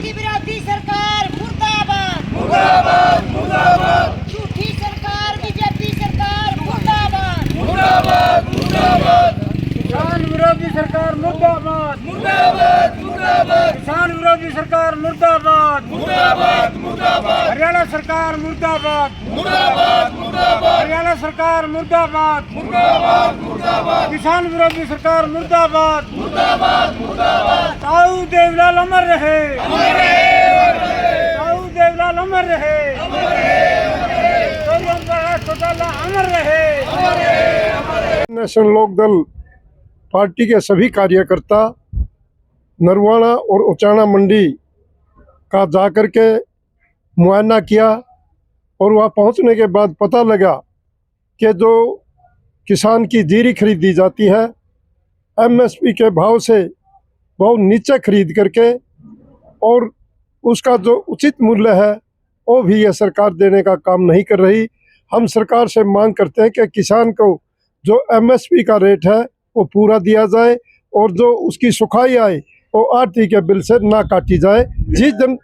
मोदी विरोधी सरकार मुर्दाबाद मुर्दाबाद मुर्दाबाद झूठी सरकार बीजेपी सरकार मुर्दाबाद मुर्दाबाद मुर्दाबाद किसान विरोधी सरकार मुर्दाबाद मुर्दाबाद मुर्दाबाद किसान विरोधी सरकार मुर्दाबाद मुर्दाबाद मुर्दाबाद हरियाणा सरकार मुर्दाबाद मुर्दाबाद मुर्दाबाद हरियाणा सरकार मुर्दाबाद मुर्दाबाद मुर्दाबाद किसान विरोधी सरकार मुर्दाबाद मुर्दाबाद मुर्दाबाद ताऊ देवलाल अमर रहे ताऊ देवलाल अमर रहे चौटाला अमर रहे। नेशनल लोकदल पार्टी के सभी कार्यकर्ता नरवाना और उचाना मंडी का जाकर के मुआयना किया और वहाँ पहुँचने के बाद पता लगा कि जो किसान की जीरी खरीदी जाती है एमएसपी के भाव से बहुत नीचे खरीद करके और उसका जो उचित मूल्य है वो भी ये सरकार देने का काम नहीं कर रही। हम सरकार से मांग करते हैं कि किसान को जो एमएसपी का रेट है वो पूरा दिया जाए और जो उसकी सुखाई आए वो आरती के बिल से ना काटी जाए। जिस दिन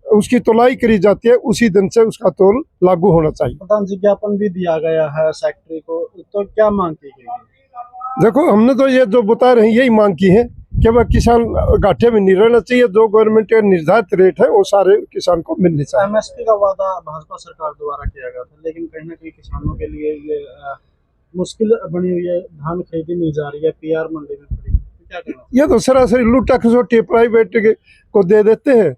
उसकी तोलाई करी जाती है उसी दिन से उसका तोल लागू होना चाहिए। प्रधान जी ज्ञापन भी दिया गया है सेक्रेटरी को, तो क्या मांग की गई है? देखो हमने तो ये जो बता रहे हैं यही मांग की है कि वह किसान घाटे में नहीं रहना चाहिए। जो गवर्नमेंट का निर्धारित रेट है वो सारे किसान को मिलनी चाहिए। एमएसपी का वादा भाजपा सरकार द्वारा किया गया था, लेकिन कहीं ना कहीं किसानों के लिए ये मुश्किल बनी हुई है। धान खरीदी नहीं जा रही है, पीआर मंडी में पड़ी, क्या कहना? ये तो सरासरी लूटा खसोटी प्राइवेट को दे देते हैं,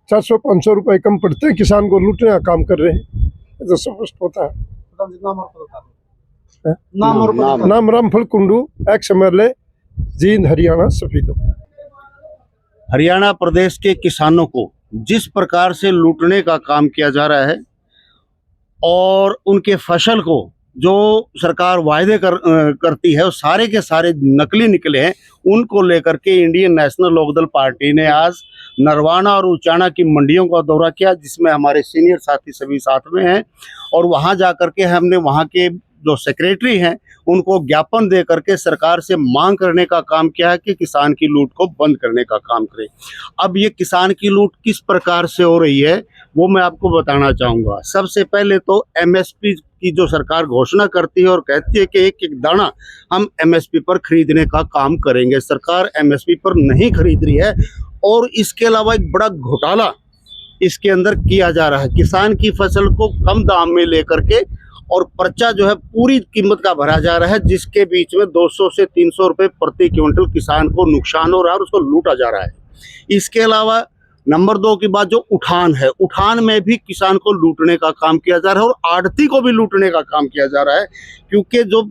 400-500 रुपए कम पड़ते हैं, किसान को लूटने का काम कर रहे हैं। ये तो स्पष्ट होता है। प्रधान जी नाम और पद बता दो। नाम और पद बता दो। नाम रामफल कुंडू, एक्स एमएलए, जींद, हरियाणा, सफीदो। हरियाणा प्रदेश के किसानों को जिस प्रकार से लूटने का काम किया जा रहा है और उनके फसल को जो सरकार वायदे करती है वो सारे के सारे नकली निकले हैं, उनको लेकर के इंडियन नेशनल लोकदल पार्टी ने आज नरवाना और उचाना की मंडियों का दौरा किया, जिसमें हमारे सीनियर साथी सभी साथ में हैं। और वहां जाकर के हमने वहां के जो सेक्रेटरी हैं उनको ज्ञापन दे करके सरकार से मांग करने का काम किया है कि किसान की लूट को बंद करने का काम करें। अब ये किसान की लूट किस प्रकार से हो रही है वो मैं आपको बताना चाहूँगा। सबसे पहले तो एमएसपी की जो सरकार घोषणा करती है और कहती है कि एक एक दाना हम एमएसपी पर खरीदने का काम करेंगे, सरकार एमएसपी पर नहीं खरीद रही है। और इसके अलावा एक बड़ा घोटाला इसके अंदर किया जा रहा है। किसान की फसल को कम दाम में लेकर के और पर्चा जो है पूरी कीमत का भरा जा रहा है, जिसके बीच में 200 से 300 रुपए प्रति क्विंटल किसान को नुकसान हो रहा है और उसको लूटा जा रहा है। इसके अलावा नंबर 2 की बात जो उठान है, उठान में भी किसान को लूटने का काम किया जा रहा है और आढ़ती को भी लूटने का काम किया जा रहा है। क्योंकि जो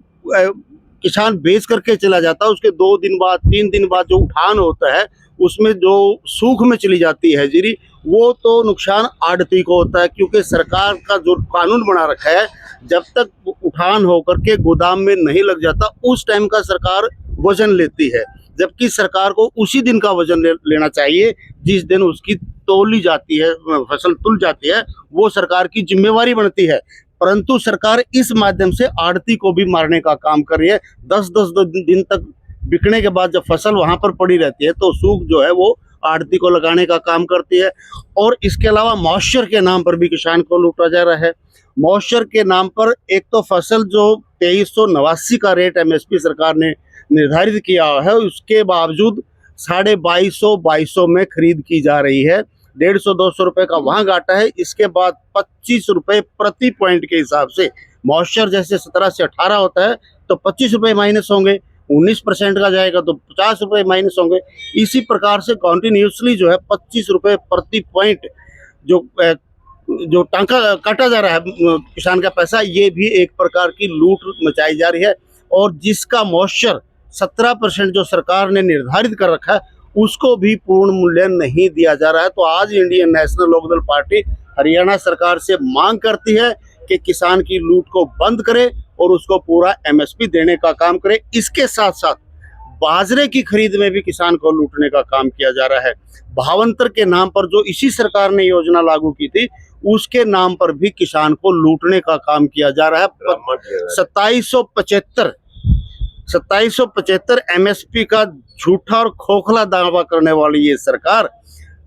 किसान बेच करके चला जाता है उसके 2 दिन बाद 3 दिन बाद जो उठान होता है उसमें जो सूख में चली जाती है जीरी, वो तो नुकसान आढ़ती को होता है। क्योंकि सरकार का जो कानून बना रखा है, जब तक उठान होकर के गोदाम में नहीं लग जाता उस टाइम का सरकार वजन लेती है, जबकि सरकार को उसी दिन का वजन लेना चाहिए जिस दिन उसकी तोली जाती है, फसल तुल जाती है, वो सरकार की जिम्मेवारी बनती है। परंतु सरकार इस माध्यम से आढ़ती को भी मारने का काम कर रही है। 10-10 दिन तक बिकने के बाद जब फसल वहां पर पड़ी रहती है तो सूख जो है वो आढ़ती को लगाने का काम करती है। और इसके अलावा मॉइस्चर के नाम पर भी किसान को लूटा जा रहा है। मॉइस्चर के नाम पर एक तो फसल जो 2389 का रेट एमएसपी सरकार ने निर्धारित किया है, उसके बावजूद 2250 में खरीद की जा रही है। 150-200 रुपए का वहां घाटा है। इसके बाद 25 रुपए प्रति पॉइंट के हिसाब से मॉइस्चर जैसे 17 से 18 होता है तो 25 रुपए माइनस होंगे, 19% का जाएगा तो 50 रुपए माइनस होंगे। इसी प्रकार से कॉन्टिन्यूसली जो है 25 रुपए प्रति पॉइंट जो टांका काटा जा रहा है किसान का पैसा, ये भी एक प्रकार की लूट मचाई जा रही है। और जिसका मॉइस्चर 17% जो सरकार ने निर्धारित कर रखा है उसको भी पूर्ण मूल्य नहीं दिया जा रहा है। तो आज Indian national Lokdal party Haryana सरकार से मांग करती है कि किसान की लूट को बंद करे और उसको पूरा एमएसपी देने का काम करे। इसके साथ साथ बाजरे की खरीद में भी किसान को लूटने का काम किया जा रहा है। भावांतर के नाम पर जो इसी सरकार ने योजना लागू की थी उसके नाम पर भी किसान को लूटने का काम किया जा रहा है। 2775 एमएसपी का झूठा और खोखला दावा करने वाली ये सरकार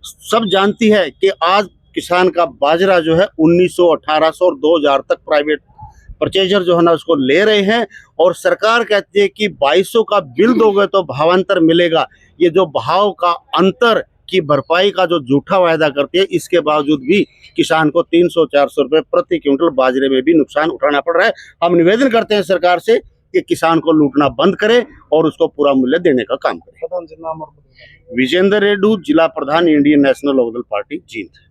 सब जानती है कि आज किसान का बाजरा जो है 1900, 1800 और 2000 तक प्राइवेट परचेजर जो है ना उसको ले रहे हैं, और सरकार कहती है कि 2200 का बिल दोगे तो भावांतर मिलेगा। ये जो भाव का अंतर की भरपाई का जो झूठा वायदा करती है, इसके बावजूद भी किसान को 300-400 रुपए प्रति क्विंटल बाजरे में भी नुकसान उठाना पड़ रहा है। हम निवेदन करते हैं सरकार से कि किसान को लूटना बंद करे और उसको पूरा मूल्य देने का काम करे। प्रधान जी नाम और बताइए। विजेंद्र रेड्डी, जिला प्रधान, Indian national Lokdal party, Jind.